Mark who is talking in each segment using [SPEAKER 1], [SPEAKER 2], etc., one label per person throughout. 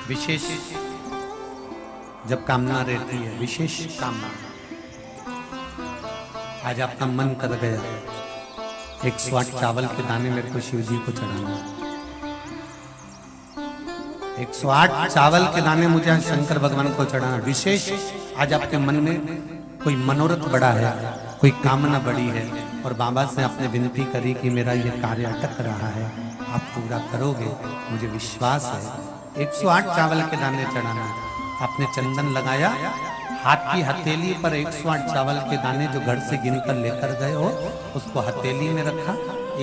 [SPEAKER 1] विशेष जब कामना रहती है, विशेष कामना, आज आपका मन कर गया 108 चावल के दाने मेरे को शिव जी को चढ़ाना, 108 चावल के दाने मुझे आज शंकर भगवान को चढ़ाना। विशेष आज आपके मन में कोई मनोरथ बड़ा है, कोई कामना बड़ी है और बाबा से आपने विनती करी कि मेरा ये कार्य अटक रहा है, आप पूरा करोगे, मुझे विश्वास है। 108 चावल के दाने चढ़ाना, आपने चंदन लगाया, हाथ की हथेली पर 108 चावल के दाने जो घर से गिनकर लेकर गए हो उसको हथेली में रखा।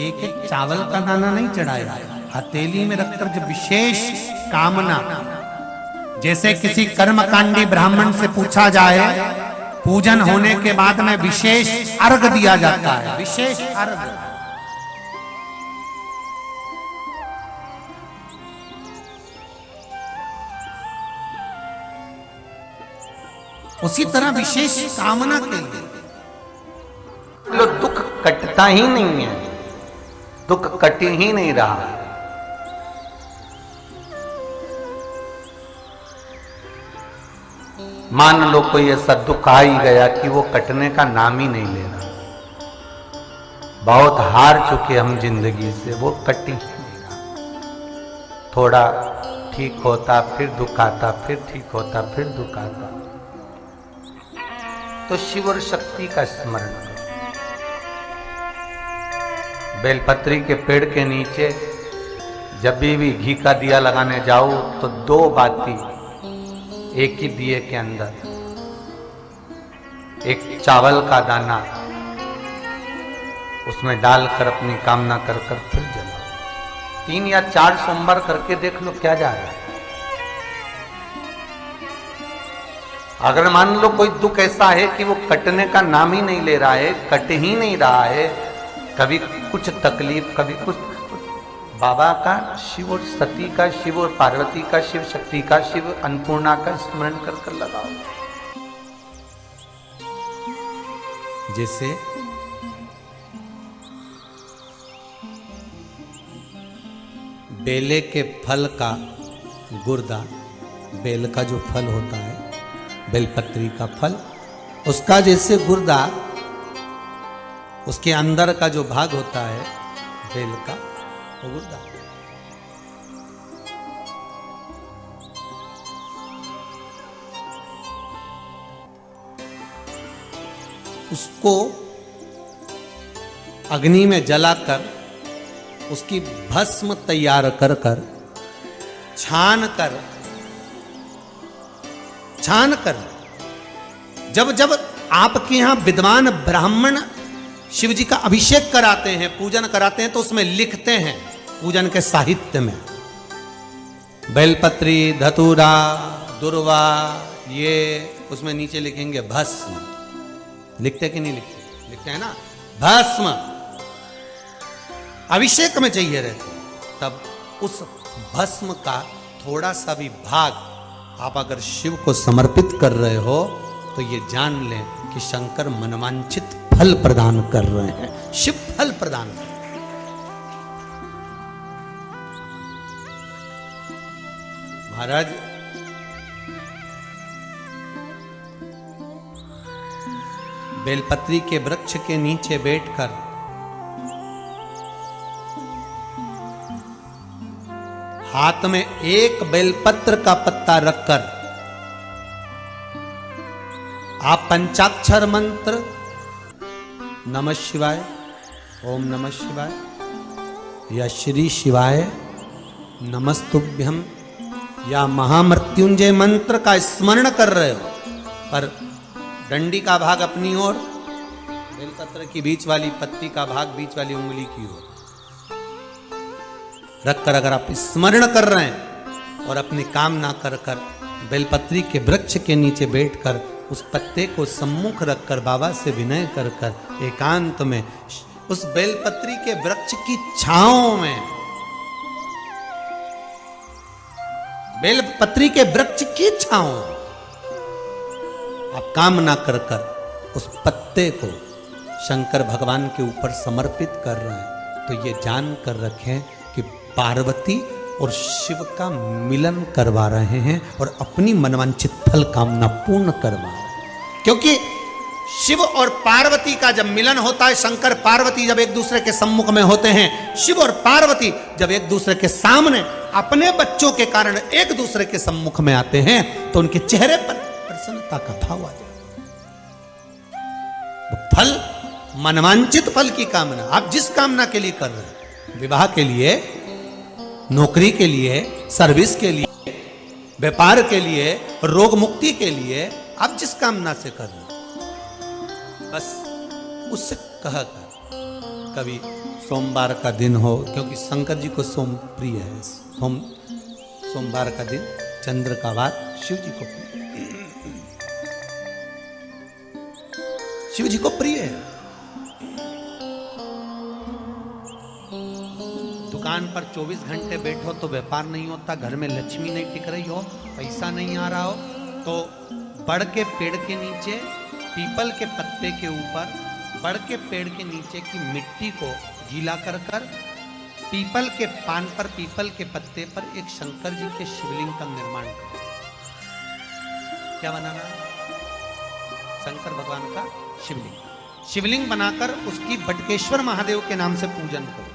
[SPEAKER 1] एक एक चावल का दाना नहीं चढ़ाया, हथेली में रखकर जो विशेष कामना, जैसे किसी कर्मकांडी ब्राह्मण से पूछा जाए पूजन होने के बाद में विशेष अर्घ दिया जाता है, विशेष अर्घ। उसी तरह विशेष कामना के लिए
[SPEAKER 2] लो दुख कटता ही नहीं है, दुख कट ही नहीं रहा। मान लो कोई ऐसा दुख आ ही गया कि वो कटने का नाम ही नहीं ले रहा, बहुत हार चुके हम जिंदगी से, वो कट ही नहीं रहा। थोड़ा ठीक होता फिर दुख आता, फिर ठीक होता फिर दुख आता। तो शिव और शक्ति का स्मरण करो। बेलपत्री के पेड़ के नीचे जब भी घी का दिया लगाने जाओ तो 2 बाती एक ही दिए के अंदर, एक चावल का दाना उसमें डालकर अपनी कामना कर फिर जलाओ। 3 या 4 सोमवार करके देख लो क्या जा रहा है। अगर मान लो कोई दुख ऐसा है कि वो कटने का नाम ही नहीं ले रहा है, कट ही नहीं रहा है, कभी कुछ तकलीफ कभी कुछ, बाबा का, शिव और सती का, शिव और पार्वती का, शिव शक्ति का, शिव अन्नपूर्णा का स्मरण कर कर लगाओ।
[SPEAKER 1] जैसे बेले के फल का गुर्दा, बेल का जो फल होता है, बेलपत्री का फल, उसका जैसे गुर्दा, उसके अंदर का जो भाग होता है बेल का, वो गुर्दा, उसको अग्नि में जलाकर उसकी भस्म तैयार कर कर छान कर जब जब आपके यहां विद्वान ब्राह्मण शिव जी का अभिषेक कराते हैं, पूजन कराते हैं, तो उसमें लिखते हैं पूजन के साहित्य में बेलपत्री, धतूरा, दुर्वा, ये उसमें नीचे लिखेंगे भस्म। लिखते कि नहीं लिखते? लिखते हैं ना, भस्म अभिषेक में चाहिए रहते। तब उस भस्म का थोड़ा सा भी भाग आप अगर शिव को समर्पित कर रहे हो तो ये जान लें कि शंकर मनवांछित फल प्रदान कर रहे हैं, शिव फल प्रदान कर रहे हैं। महाराज बेलपत्री के वृक्ष के नीचे बैठकर हाथ में एक बेलपत्र का पत्ता रखकर आप पंचाक्षर मंत्र नमः शिवाय, ओम नमः शिवाय या श्री शिवाय नमस्तुभ्यम या महामृत्युंजय मंत्र का स्मरण कर रहे हो, पर डंडी का भाग अपनी ओर, बेलपत्र की बीच वाली पत्ती का भाग बीच वाली उंगली की ओर रखकर अगर आप स्मरण कर रहे हैं और अपनी कामना कर कर बेलपत्री के वृक्ष के नीचे बैठकर उस पत्ते को सम्मुख रखकर बाबा से विनय कर कर एकांत में उस बेलपत्री के वृक्ष की छांव में, बेलपत्री के वृक्ष की छांव आप कामना कर कर उस पत्ते को शंकर भगवान के ऊपर समर्पित कर रहे हैं, तो ये जान कर रखें कि पार्वती और शिव का मिलन करवा रहे हैं और अपनी मनवांछित फल कामना पूर्ण करवा रहे हैं। क्योंकि शिव और पार्वती का जब मिलन होता है, शंकर पार्वती जब एक दूसरे के सम्मुख में होते हैं, शिव और पार्वती जब एक दूसरे के सामने अपने बच्चों के कारण एक दूसरे के सम्मुख में आते हैं, तो उनके चेहरे पर प्रसन्नता का भाव आ जाता है। फल, मनवांचित फल की कामना, आप जिस कामना के लिए कर रहे हैं, विवाह के लिए, नौकरी के लिए, सर्विस के लिए, व्यापार के लिए, रोग मुक्ति के लिए, आप जिस कामना से कर रहे हैं, बस उससे कहा कर। कभी सोमवार का दिन हो, क्योंकि शंकर जी को सोम प्रिय है, सोमवार का दिन, चंद्र का वार शिव जी को प्रिय, शिव जी को प्रिय है। दुकान पर 24 घंटे बैठो तो व्यापार नहीं होता, घर में लक्ष्मी नहीं टिक रही हो, पैसा नहीं आ रहा हो, तो बड़ के पेड़ के नीचे, पीपल के पत्ते के ऊपर, बड़ के पेड़ के नीचे की मिट्टी को गीला कर कर पीपल के पान पर, पीपल के पत्ते पर एक शंकर जी के शिवलिंग का निर्माण करो। क्या बनाना है? शंकर भगवान का शिवलिंग। शिवलिंग बनाकर उसकी बटकेश्वर महादेव के नाम से पूजन करो।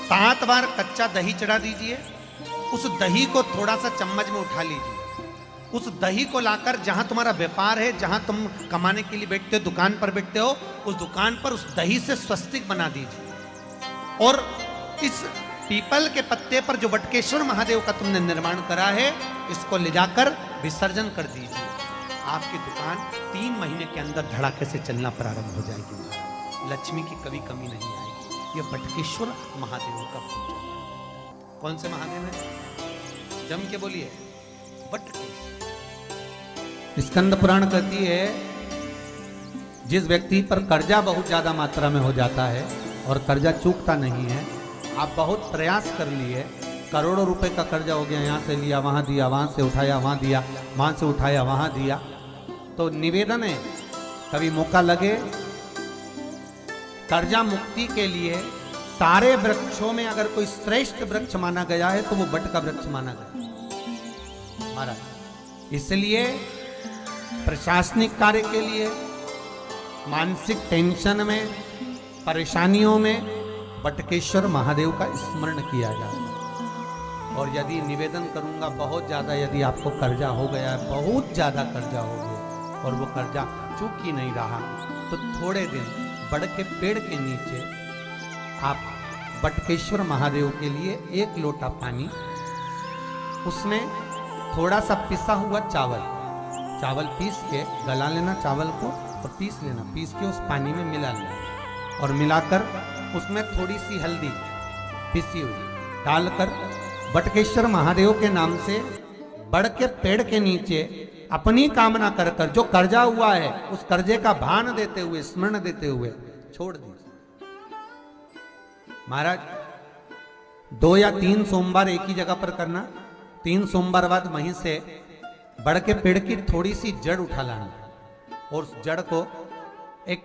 [SPEAKER 1] 7 बार कच्चा दही चढ़ा दीजिए। उस दही को थोड़ा सा चम्मच में उठा लीजिए। उस दही को लाकर जहां तुम्हारा व्यापार है, जहां तुम कमाने के लिए बैठते हो, दुकान पर बैठते हो, उस दुकान पर उस दही से स्वस्तिक बना दीजिए। और इस पीपल के पत्ते पर जो बटकेश्वर महादेव का तुमने निर्माण करा है, इसको ले जाकर विसर्जन कर दीजिए। आपकी दुकान 3 महीने के अंदर धड़ाके से चलना प्रारंभ हो जाएगी। लक्ष्मी की कभी कमी नहीं आएगी। यह बटकेश्वर महादेव का पूजा। कौन से महादेव है? जम के बोलिए, बटकेश्वर। स्कंद पुराण कहती है, जिस व्यक्ति पर कर्जा बहुत ज्यादा मात्रा में हो जाता है और कर्जा चूकता नहीं है, आप बहुत प्रयास कर लिए, करोड़ों रुपए का कर्जा हो गया, यहाँ से लिया वहाँ दिया, वहाँ से उठाया वहाँ दिया, वहाँ से उठाया वहाँ दिया, तो निवेदन है, कभी मौका लगे, कर्जा मुक्ति के लिए सारे वृक्षों में अगर कोई श्रेष्ठ वृक्ष माना गया है तो वो बट का वृक्ष माना गया महाराज। इसलिए प्रशासनिक कार्य के लिए, मानसिक टेंशन में, परेशानियों में बटकेश्वर महादेव का स्मरण किया जाए। और यदि निवेदन करूंगा, बहुत ज्यादा यदि आपको कर्जा हो गया है, बहुत ज्यादा कर्जा हो गया और वो कर्जा चूक ही नहीं रहा, तो थोड़े दिन बड़ के पेड़ के नीचे आप बटकेश्वर महादेव के लिए 1 लोटा पानी, उसमें थोड़ा सा पिसा हुआ चावल पीस के गला लेना, चावल को और पीस लेना, पीस के उस पानी में मिला लेना और मिलाकर उसमें थोड़ी सी हल्दी पिसी हुई डालकर बटकेश्वर महादेव के नाम से बड़ के पेड़ के नीचे अपनी कामना कर कर जो कर्जा हुआ है उस कर्जे का भान देते हुए, स्मरण देते हुए छोड़ दीजिए। महाराज 2 या 3 सोमवार एक ही जगह पर करना। 3 सोमवार बाद वहीं से बड़ के पेड़ की थोड़ी सी जड़ उठा लाना और उस जड़ को एक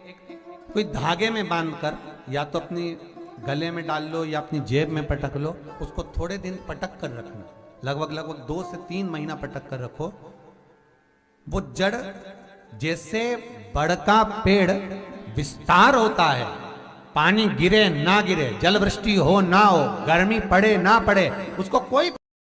[SPEAKER 1] कोई धागे में बांधकर या तो अपनी गले में डाल लो या अपनी जेब में पटक लो, उसको थोड़े दिन पटक कर रखना, लगभग 2 से 3 महीना पटक कर रखो। वो जड़ जैसे बड़ का पेड़ विस्तार होता है, पानी गिरे ना गिरे, जल वृष्टि हो ना हो, गर्मी पड़े ना पड़े, उसको कोई